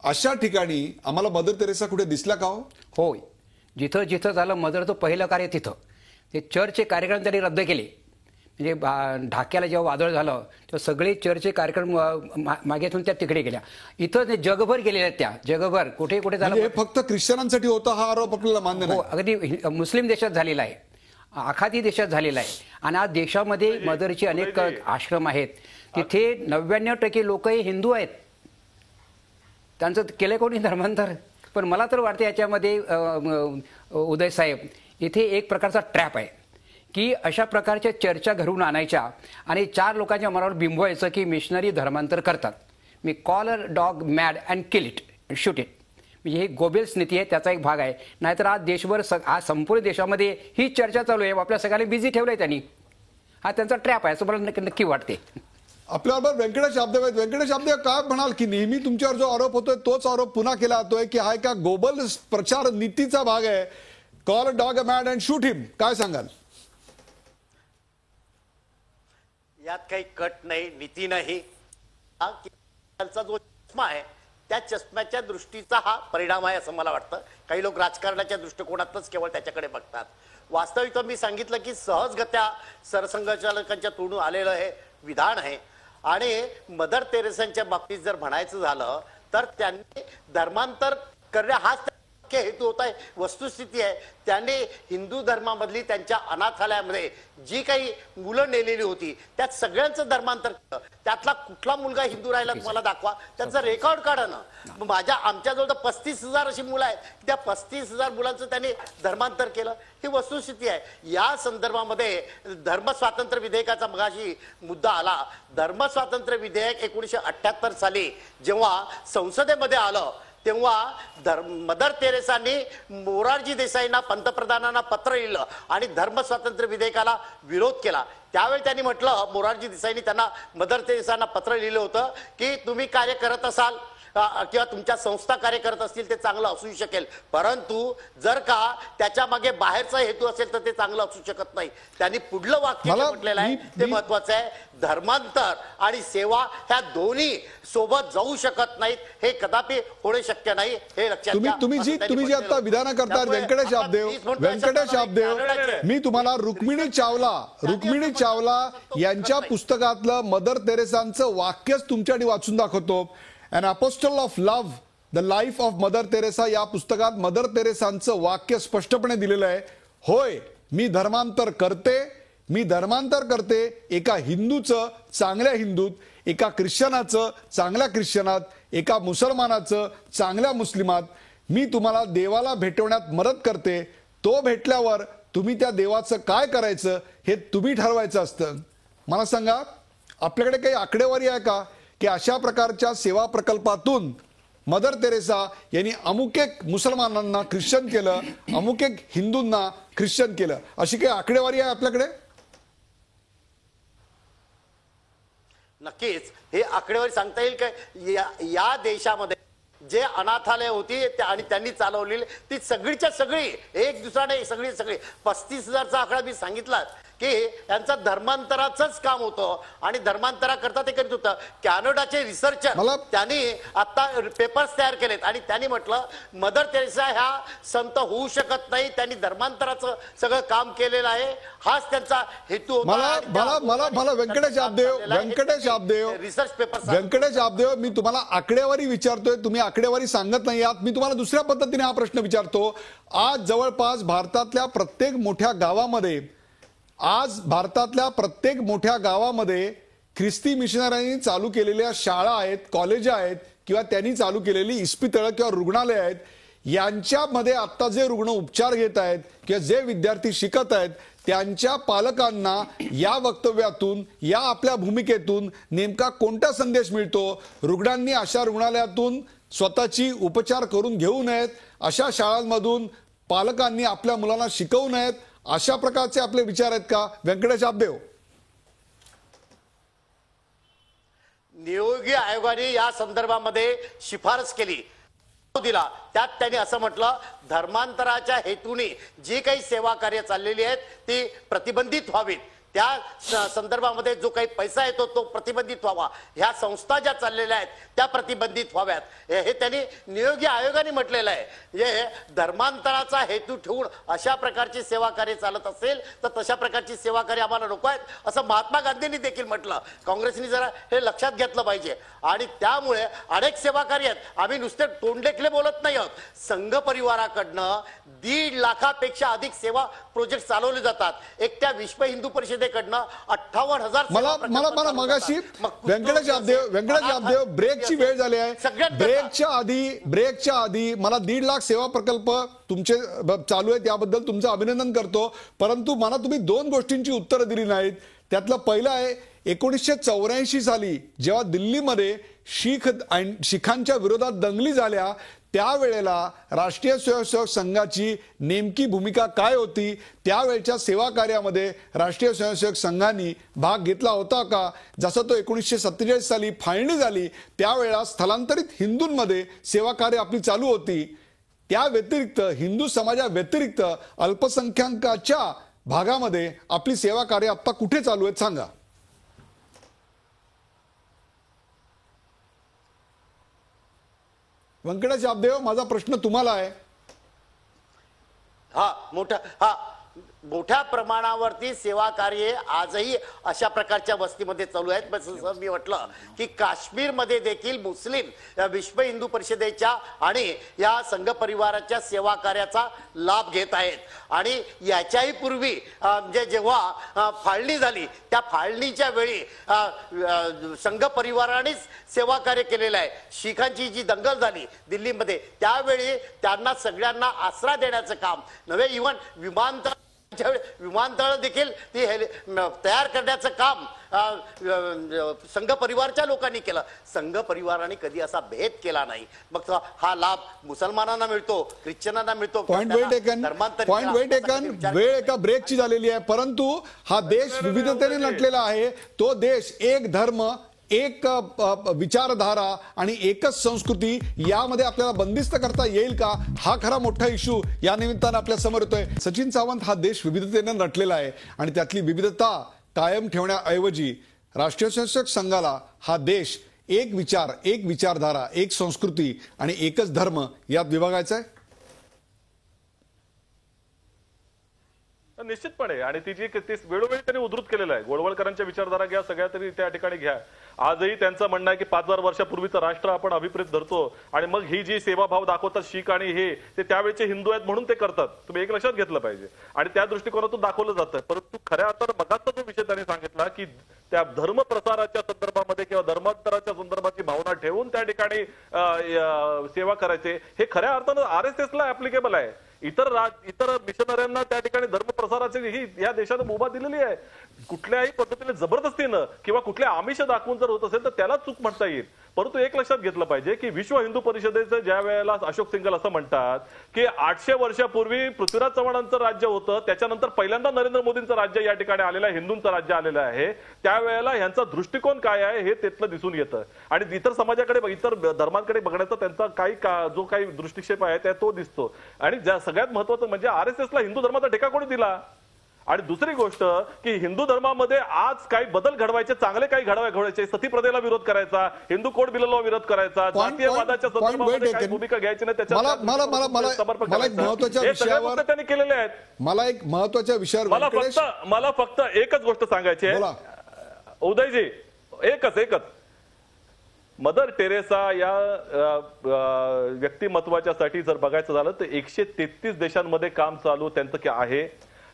अशा ठिकाणी आम्हाला मदर तेरेसा कुठे दिसला का? होय, जिथं जिथं झालं मदरचं पहिलं कार्य तिथं. ते चर्चचे कार्यक्रम त्यांनी रद्द केले. म्हणजे ढाक्याला जेव्हा वादळ झालं तेव्हा सगळे चर्चचे कार्यक्रम मागेतून त्या तिकडे गेल्या. इथं जगभर गेलेल्या त्या जगभर कुठे कुठे झालं. फक्त ख्रिश्चनांसाठी होता हा आरोप आपल्याला मान्य नाही? अगदी मुस्लिम देशात झालेला आहे. आखाती देशात झालेला आहे. आणि आज देशामध्ये मदरचे अनेक आश्रम आहेत, तिथे 99% लोक हे हिंदू आहेत. त्यांचं केलं कोणी धर्मांतर. पण मला तर वाटतं याच्यामध्ये उदय साहेब, इथे एक प्रकारचा ट्रॅप आहे की अशा प्रकारच्या चर्चा घडवून आणायच्या आणि 4 लोकांच्या मनावर बिंबवायचं की मिशनरी धर्मांतर करतात. मी call a dog mad and kill it and shoot it, म्हणजे ही गोबेल्स नीती आहे, त्याचा एक भाग आहे. नाहीतर आज देशभर आज संपूर्ण देशामध्ये ही चर्चा चालू आहे. आपल्या सगळ्यांना बिझी ठेवलंय त्यांनी. हा त्यांचा ट्रॅप आहे असं मला नक्की वाटते. आपल्याबरोबर व्यंकटेश आबदेव आहेत. व्यंकटेश आबदेव, काय म्हणाल की नेहमी तुमच्यावर जो आरोप होतोय तोच आरोप पुन्हा केला जातोय की हा एका ग्लोबल प्रचार नीतीचा भाग आहे, call a dog a mad and shoot him, काय सांगाल? यात काही कट नाही, नीती नाही. त्यांचा जो चष्मा आहे त्या चष्म्याच्या दृष्टीचा हा परिणाम आहे असं मला वाटतं. काही लोक राजकारणाच्या दृष्टिकोनातच केवळ त्याच्याकडे बघतात. वास्तविक मी सांगितलं की सहजगत्या सरसंघचालकांच्या तोंडून आलेलं हे विधान आहे. आणि मदर तेरेसांच्या बाबतीत जर म्हणायचं झालं तर त्यांनी धर्मांतर करणे हाच हेतू होता. वस्तुस्थिती आहे, त्यांनी हिंदू धर्मामधली त्यांच्या अनाथालयामध्ये जी काही मुलं नेलेली होती त्यात सगळ्यांचं धर्मांतर केलं. त्यातला कुठला मुलगा हिंदू राहिला मला दाखवा, त्याचं रेकॉर्ड काढा ना. आमच्याजवळ तर 35,000 अशी मुलं आहेत, त्या 35,000 मुलांचं त्यांनी धर्मांतर केलं. ही वस्तुस्थिती आहे. या संदर्भामध्ये धर्मस्वातंत्र्य विधेयकाचा मगाशी मुद्दा आला. धर्मस्वातंत्र्य विधेयक 1978 साली जेव्हा संसदेमध्ये आलं तेव्हा मदर तेरेसांनी मोरारजी देसाईंना, पंतप्रधानांना पत्र लिहिलं आणि धर्मस्वातंत्र्य विधेयकाला विरोध केला. त्यावेळी त्यांनी म्हटलं, मोरारजी देसाईंनी त्यांना, मदर तेरेसांना पत्र लिहिलं होतं की तुम्ही कार्य करत असाल किंवा तुमच्या संस्था कार्य करत असतील ते चांगलं असू शकेल, परंतु जर का त्याच्या मागे बाहेरचा हेतू असेल तर ते चांगलं असू शकत नाही. त्यांनी पुढलं वाक्य म्हटलेलं आहे ते महत्वाचं आहे, धर्मांतर आणि सेवा ह्या दोन्ही सोबत जाऊ शकत नाहीत, हे कदापि होणे शक्य नाही, हे लक्षात घ्या. तुम्ही जी आता विधान करता व्यंकटेश आबदेव, मी तुम्हाला रुक्मिणी चावला यांच्या पुस्तकातलं मदर तेरेसांचं वाक्यच तुमच्यासाठी वाचून दाखवतो. An Apostle of Love, The Life of Mother Teresa या पुस्तकात मदर तेरेसांचं वाक्य स्पष्टपणे दिलेलं आहे. होय, मी धर्मांतर करते, एका हिंदूचं चांगल्या हिंदूत, एका ख्रिश्चनाचं चांगल्या ख्रिश्चनात, एका मुसलमानाचं चांगल्या मुस्लिमात. मी तुम्हाला देवाला भेटवण्यात मदत करते. तो भेटल्यावर तुम्ही त्या देवाचं काय करायचं हे तुम्ही ठरवायचं असतं. मला सांगा, आपल्याकडे काही आकडेवारी आहे का की अशा प्रकारच्या सेवा प्रकल्पातून मदर तेरेसा यांनी अमुक एक मुसलमानांना ख्रिश्चन केलं, अमुक एक हिंदूंना ख्रिश्चन केलं, अशी काही आकडेवारी आहे आपल्याकडे? नक्कीच हे आकडेवारी सांगता येईल का? या देशामध्ये जे अनाथालय होती आणि त्यांनी चालवलेली ती सगळीच्या सगळी, एक दुसऱ्याने सगळी 35,000चा आकडा मी सांगितला की यांचा धर्मांतराचंच काम होतं आणि धर्मांतरा करता ते करीत होतं. कॅनडाचे रिसर्चर त्यांनी आता पेपर्स तयार केलेत आणि त्यांनी म्हटलं मदर तेरेसा ह्या संत होऊ शकत नाही, त्यांनी धर्मांतराचं सगळं काम केलेलं आहे, हाच त्यांचा हेतू होता. मला व्यंकटेश आबदेव, मी तुम्हाला आकडेवारी विचारतोय, तुम्ही आकडेवारी सांगत नाही आहात. मी तुम्हाला दुसऱ्या पद्धतीने हा प्रश्न विचारतो. आज जवळपास भारतातल्या प्रत्येक मोठ्या गावामध्ये ख्रिस्ती मिशनऱ्यांनी चालू केलेल्या शाळा आहेत, कॉलेज आहेत किंवा त्यांनी चालू केलेली इस्पितळं किंवा रुग्णालय आहेत. यांच्यामध्ये आता जे रुग्ण उपचार घेत आहेत किंवा जे विद्यार्थी शिकत आहेत त्यांच्या पालकांना या वक्तव्यातून, या आपल्या भूमिकेतून नेमका कोणता संदेश मिळतो? रुग्णांनी अशा रुग्णालयातून स्वतःची उपचार करून घेऊ नयेत, अशा शाळांमधून पालकांनी आपल्या मुलांना शिकवू नयेत, अशा प्रकारचे आपले विचार आहेत का व्यंकटेश आबदेव? नियोगी आयोगाने या संदर्भामध्ये शिफारस केली दिला, त्यात त्यांनी असं म्हटलं, धर्मांतराच्या हेतूने जी काही सेवा कार्य चाललेली आहेत ती प्रतिबंधित व्हावीत. त्या संदर्भामध्ये जो काही पैसा येतो तो प्रतिबंधित व्हावा, ह्या संस्था ज्या चाललेल्या आहेत त्या प्रतिबंधित व्हाव्यात, हे त्यांनी नियोगी आयोगाने म्हटलेलं आहे. म्हणजे धर्मांतराचा हेतू ठेवून अशा प्रकारची सेवा कार्य चालत असेल तर तशा प्रकारची सेवा कार्य आम्हाला नको आहेत, असं महात्मा गांधींनी देखील म्हटलं. काँग्रेसने जरा हे लक्षात घेतलं पाहिजे. आणि त्यामुळे अनेक सेवा कार्य आहेत. आम्ही नुसते तोंडलेखले बोलत नाही आहोत. संघ परिवाराकडनं 1.5 लाखापेक्षा अधिक सेवा प्रोजेक्ट चालवले जातात. एकट्या विश्व हिंदू परिषदेकडनं 58,000. मला मगाशी व्यंकटेश यादव ब्रेकची वेळ झाली आहे. ब्रेकच्या आधी मला 1.5 लाख सेवा प्रकल्प तुमचे चालू आहेत याबद्दल तुमचं अभिनंदन करतो. परंतु मला तुम्ही 2 गोष्टींची उत्तरं दिली नाहीत. त्यातलं पहिलं आहे 1984 साली जेव्हा दिल्लीमध्ये शीखांच्या विरोधात दंगली झाल्या त्यावेळेला राष्ट्रीय स्वयंसेवक संघाची नेमकी भूमिका काय होती, त्यावेळच्या सेवा कार्यामध्ये राष्ट्रीय स्वयंसेवक संघाने भाग घेतला होता का? जसं तो 1947 साली फाळणी झाली त्यावेळेला स्थलांतरित हिंदूंमध्ये सेवा कार्य आपली चालू होती. त्या व्यतिरिक्त हिंदू समाजा व्यतिरिक्त अल्पसंख्याकाच्या भागामध्ये आपली सेवा कार्य आता कुठे चालू आहेत सांगा. व्यंकटेश यादव माझा प्रश्न तुम्हाला आहे. मोठ्या प्रमाणावरती सेवा कार्य आजही अशा प्रकारच्या वस्तीमध्ये चालू आहेत. जसं मी म्हटलं की काश्मीरमध्ये देखील मुस्लिम विश्व हिंदू परिषदेच्या आणि या संघ परिवाराच्या सेवा कार्याचा लाभ घेत आहेत. आणि याच्याही पूर्वी म्हणजे जेव्हा फाळणी झाली त्या फाळणीच्या वेळी संघ परिवारानेच सेवा कार्य केलेलं आहे. शीखांची जी दंगल झाली दिल्लीमध्ये त्यावेळी त्यांना सगळ्यांना आसरा देण्याचं काम नव्हे, इव्हन विमानतळ देखील ती तयार करण्याचं काम संघ परिवारच्या लोकांनी केलं. संघ परिवाराने कधी असा भेद केला नाही. मग हा लाभ मुसलमानांना मिळतो, ख्रिश्चनांना मिळतो. पॉइंट वेट वेळ एका ब्रेकची झालेली आहे. परंतु हा देश विविधतेने नटलेला आहे. तो देश एक धर्म, एक विचारधारा आणि एकच संस्कृती यामध्ये आपल्याला बंदिस्त करता येईल का, हा खरा मोठा इश्यू या निमित्तानं आपल्या समोर येतोय. सचिन सावंत, हा देश विविधतेने नटलेला आहे आणि त्यातली विविधता कायम ठेवण्याऐवजी राष्ट्रीय स्वयंसेवक संघाला हा देश एक विचार, एक विचारधारा, एक संस्कृती आणि एकच धर्म यात विभागायचा आहे. निश्चितपणे. आणि ती जी वेळोवेळी त्यांनी उद्धृत केलेलं आहे, गोळवळकरांच्या विचारधारा घ्या, सगळ्या तरी त्या ठिकाणी घ्या. आजही त्यांचं म्हणणं आहे की 5000 वर्षापूर्वीचं राष्ट्र आपण अभिप्रेत धरतो आणि मग ही जी सेवाभाव दाखवतात शीख आणि हे ते त्यावेळेचे हिंदू आहेत म्हणून ते करतात. तुम्ही एक लक्षात घेतलं पाहिजे आणि त्या दृष्टिकोनातून दाखवलं जातं. परंतु खऱ्या अर्थानं मगाचा जो विषय त्यांनी सांगितला की त्या धर्म प्रसाराच्या संदर्भामध्ये किंवा धर्मांतराच्या संदर्भाची भावना ठेवून त्या ठिकाणी सेवा करायचे, हे खऱ्या अर्थानं RSSला ऍप्लिकेबल आहे. इतर मिशनऱ्यांना त्या ठिकाणी धर्म प्रसाराची ही या देशाने मुभा दिलेली आहे. कुठल्याही पद्धतीने जबरदस्तीनं किंवा कुठल्या आमिष दाखवून जर होत असेल तर त्याला चूक म्हणता येईल. परंतु एक लक्षात घेतलं पाहिजे की विश्व हिंदू परिषदेचं ज्या वेळेला अशोक सिंघल असं म्हणतात की 800 वर्षापूर्वी पृथ्वीराज चव्हाणांचं राज्य होतं, त्याच्यानंतर पहिल्यांदा नरेंद्र मोदींचं राज्य या ठिकाणी आलेलं आहे, हिंदूंचं राज्य आलेलं आहे. त्यावेळेला ह्यांचा दृष्टिकोन काय आहे हे त्यातलं दिसून येतं आणि इतर समाजाकडे, इतर धर्मांकडे बघण्याचा त्यांचा जो काही दृष्टिक्षेप आहे त्या तो दिसतो. आणि सगळ्यात महत्वाचं म्हणजे RSSला हिंदू धर्माचा ठेका कोणी दिला. आणि दुसरी गोष्ट की हिंदू धर्मामध्ये आज काही बदल घडवायचे, चांगले काही घडवायचे, सती प्रथेला विरोध करायचा, हिंदू कोड बिलला विरोध करायचा, जातीयवादाच्या संदर्भामध्ये काही भूमिका घ्यायची नाही, त्याच्या त्यांनी केलेले आहेत. मला एक महत्वाच्या विषयावर मला फक्त एकच गोष्ट सांगायची आहे उदयजी, एकच मदर टेरेसा या व्यक्तिमत्वाच्यासाठी जर बघायचं झालं तर 133 देशांमध्ये काम चालू त्यांचं आहे.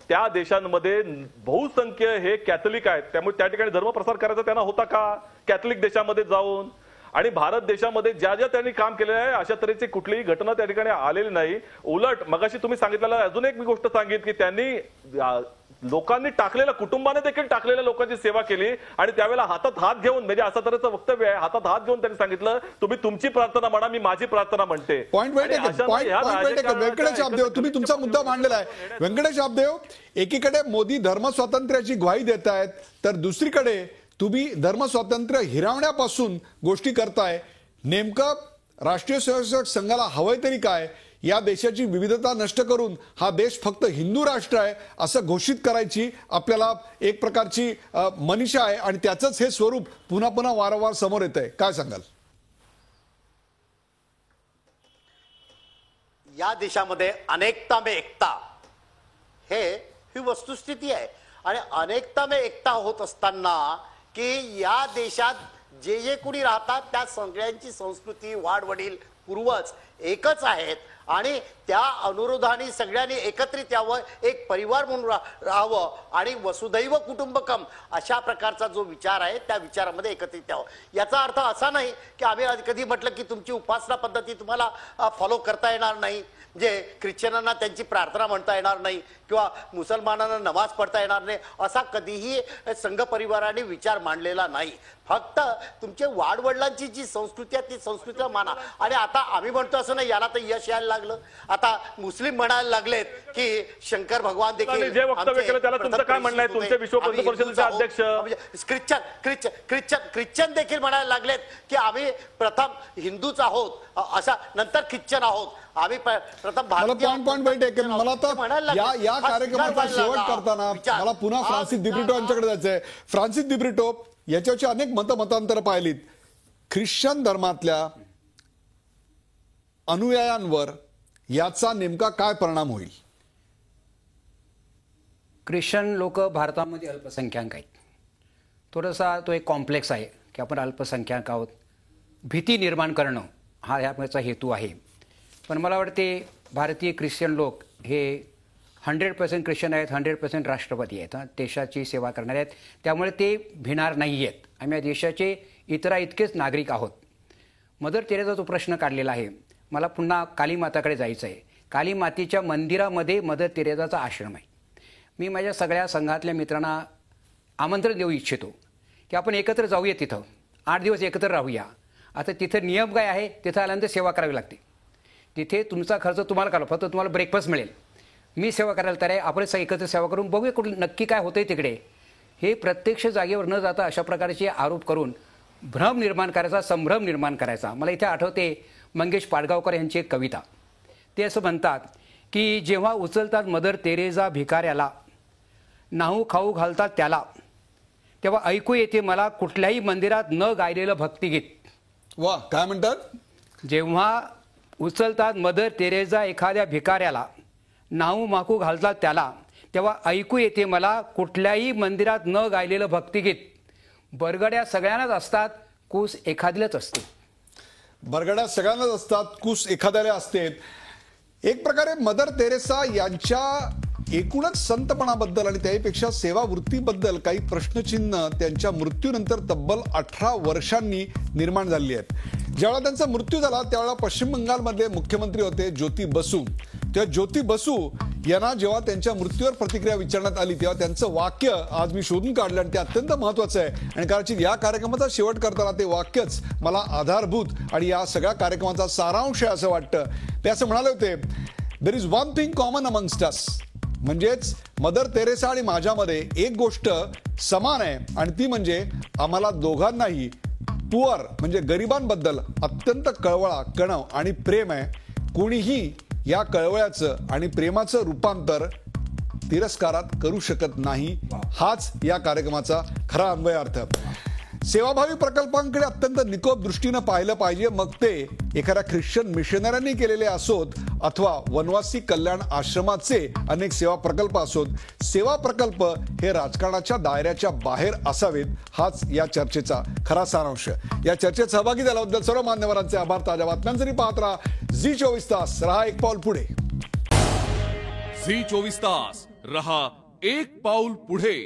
त्या देशांमध्ये बहुसंख्य हे कॅथलिक आहेत, त्यामुळे त्या ठिकाणी धर्मप्रसार करायचा त्यांना होता का कॅथलिक देशामध्ये जाऊन? आणि भारत देशामध्ये ज्या त्यांनी काम केलेलं आहे अशा तऱ्हेची कुठलीही घटना त्या ठिकाणी आलेली नाही. उलट मगाशी तुम्ही सांगितलेलं अजून एक मी गोष्ट सांगितली की त्यांनी लोकांनी टाकलेल्या, कुटुंबाने देखील टाकलेल्या लोकांची सेवा केली आणि त्यावेळेला हातात हात घेऊन, म्हणजे असा तऱ्हेचं वक्तव्य आहे, हातात हात घेऊन त्यांनी सांगितलं तुम्ही तुमची प्रार्थना म्हणा, मी माझी प्रार्थना म्हणते. व्यंकटेश यादव, तुम्ही तुमचा मुद्दा मांडलेला आहे. व्यंकटेश यादव, एकीकडे मोदी धर्म स्वातंत्र्याची ग्वाही देत आहेत तर दुसरीकडे तुम्ही धर्म स्वातंत्र्य हिरावण्यापासून गोष्टी करताय. नेमकं राष्ट्रीय स्वयंसेवक संघाला हवंय तरी काय या देशाची विविधता नष्ट करून हा देश फक्त हिंदू राष्ट्र आहे असं घोषित करायची आपल्याला एक प्रकारची मनीषा आहे आणि त्याचंच हे स्वरूप पुन्हा पुन्हा वारंवार समोर येत आहे. काय सांगाल? या देशामध्ये अनेकता में एकता ही वस्तुस्थिती आहे आणि अनेकता में एकता होत असताना की या देशात जे जे कोणी राहतात त्या सगळ्यांची संस्कृती, वाडवडील, पूर्वज एकच आहेत आणि त्या अनुरोधाने सगळ्यांनी एकत्रित यावं, एक परिवार म्हणून राहावं आणि वसुदैव कुटुंबकम अशा प्रकारचा जो विचार आहे त्या विचारामध्ये एकत्रित यावं. याचा अर्थ असा नाही की आम्ही कधी म्हटलं की तुमची उपासना पद्धती तुम्हाला फॉलो करता येणार नाही, म्हणजे ख्रिश्चनांना त्यांची प्रार्थना म्हणता येणार नाही किंवा मुसलमानांना नमाज पढता येणार नाही असा कधीही संघ परिवाराने विचार मांडलेला नाही. फक्त तुमचे वाडवडिलांची जी संस्कृती आहे ती संस्कृतीला माना. आणि आता आम्ही म्हणतो असं नाही, याला तर यश यायला लागलं. आता मुस्लिम म्हणायला लागलेत की शंकर भगवान देखील जे वक्तव्य केलं त्याला तुमचं काय म्हणणं आहे? तुमचे विश्व पंत परिषदेचे अध्यक्ष ख्रिश्चन देखील म्हणायला लागलेत की आम्ही प्रथम हिंदूच आहोत, असा नंतर ख्रिश्चन आहोत, आम्ही प्रथम भारतीय. मला तर या कार्यक्रमाचा शेवट करताना मला पुन्हा फ्रान्सिस दिब्रिटो यांच्याकडे जायचंय. फ्रान्सिस दिब्रिटो, याच्यावरची अनेक मतांतर पाहिलीत. ख्रिश्चन धर्मातल्या अनुयायांवर याचा नेमका काय परिणाम होईल? ख्रिश्चन लोक भारतामध्ये अल्पसंख्याक आहेत. थोडासा तो एक कॉम्प्लेक्स आहे की आपण अल्पसंख्याक आहोत. भीती निर्माण करणं हा याचा हेतू आहे. पण मला वाटते भारतीय ख्रिश्चन लोक हे 100% ख्रिश्चन आहेत, 100% राष्ट्रवादी आहेत, देशाची सेवा करणारे आहेत. त्यामुळे ते भिणार नाही आहेत. आम्ही या देशाचे इतरा इतकेच नागरिक आहोत. मदर तेरेसा जो प्रश्न काढलेला आहे, मला पुन्हा कालीमाताकडे जायचं आहे. कालीमातेच्या मंदिरामध्ये मदर तेरेसाचा आश्रम आहे. मी माझ्या सगळ्या संघातल्या मित्रांना आमंत्रण देऊ इच्छितो की आपण एकत्र जाऊया, तिथं 8 दिवस एकत्र राहूया. आता तिथं नियम काय आहे, तिथं आल्यानंतर सेवा करावी लागते. तिथे तुमचा खर्च तुम्हाला करा, फक्त तुम्हाला ब्रेकफास्ट मिळेल. मी सेवा करायला तयार आहे. आपण एकत्र सेवा करून बघूया कुठे नक्की काय होतंय तिकडे. हे प्रत्यक्ष जागेवर न जाता अशा प्रकारचे आरोप करून भ्रम निर्माण करायचा, संभ्रम निर्माण करायचा. मला इथे आठवते मंगेश पाडगावकर यांची एक कविता. ते असं म्हणतात की जेव्हा उचलतात मदर तेरेसा भिकाऱ्याला, नाहू खाऊ घालतात त्याला, तेव्हा ऐकू येते मला कुठल्याही मंदिरात न गायलेलं भक्तिगीत. वा, काय म्हणतात? जेव्हा उचलतात मदर तेरेसा एखाद्या भिकाऱ्याला, नाहू माकू घालतात त्याला, तेव्हा ऐकू येते मला कुठल्याही मंदिरात न गायलेलं भक्तिगीत. बरगड्या सगळ्यांनाच असतात, कूस एखाद्यालाच असते. बरगड्या सगळ्यांनाच असतात, कूस एखाद्याला असते. एक प्रकारे मदर तेरेसा यांच्या एकूणच संतपणाबद्दल आणि त्यापेक्षा सेवावृत्तीबद्दल काही प्रश्नचिन्ह त्यांच्या मृत्यूनंतर तब्बल 18 वर्षांनी निर्माण झाली आहेत. ज्यावेळेला त्यांचा मृत्यू झाला त्यावेळेला पश्चिम बंगालमध्ये मुख्यमंत्री होते ज्योती बसू. त्या ज्योती बसू यांना जेव्हा त्यांच्या मृत्यूवर प्रतिक्रिया विचारण्यात आली तेव्हा त्यांचं वाक्य आज मी शोधून काढलं आणि ते अत्यंत महत्वाचं आहे. आणि कदाचित या कार्यक्रमाचा शेवट करताना ते वाक्यच मला आधारभूत आणि या सगळ्या कार्यक्रमाचा सारांश आहे असं वाटतं. ते असं म्हणाले होते, there is one thing common amongst अस. म्हणजेच मदर तेरेसा आणि माझ्यामध्ये एक गोष्ट समान आहे आणि ती म्हणजे आम्हाला दोघांनाही पुअर म्हणजे गरिबांबद्दल अत्यंत कळवळा, कणव आणि प्रेम आहे. कोणीही या कळवळ्याचं आणि प्रेमाचं रूपांतर तिरस्कारात करू शकत नाही. हाच या कार्यक्रमाचा खरा अन्वयार्थ. सेवाभावी प्रकल्पांकडे अत्यंत निकोप दृष्टीनं पाहिलं पाहिजे, मग ते एखाद्या ख्रिश्चन मिशनऱ्यांनी केलेले असोत अथवा वनवासी कल्याण आश्रमाचे अनेक सेवा प्रकल्प असोत. सेवा प्रकल्प हे राजकारणाच्या दायऱ्याच्या बाहेर असावेत, हाच या चर्चेचा खरा सारांश. या चर्चेत सहभागी झाल्याबद्दल सर्व मान्यवरांचे आभार. ताज्या बातम्यांसाठी पाहत राहा झी 24 तास. रहा एक पाऊल पुढे. झी 24 तास रहा एक पाऊल पुढे.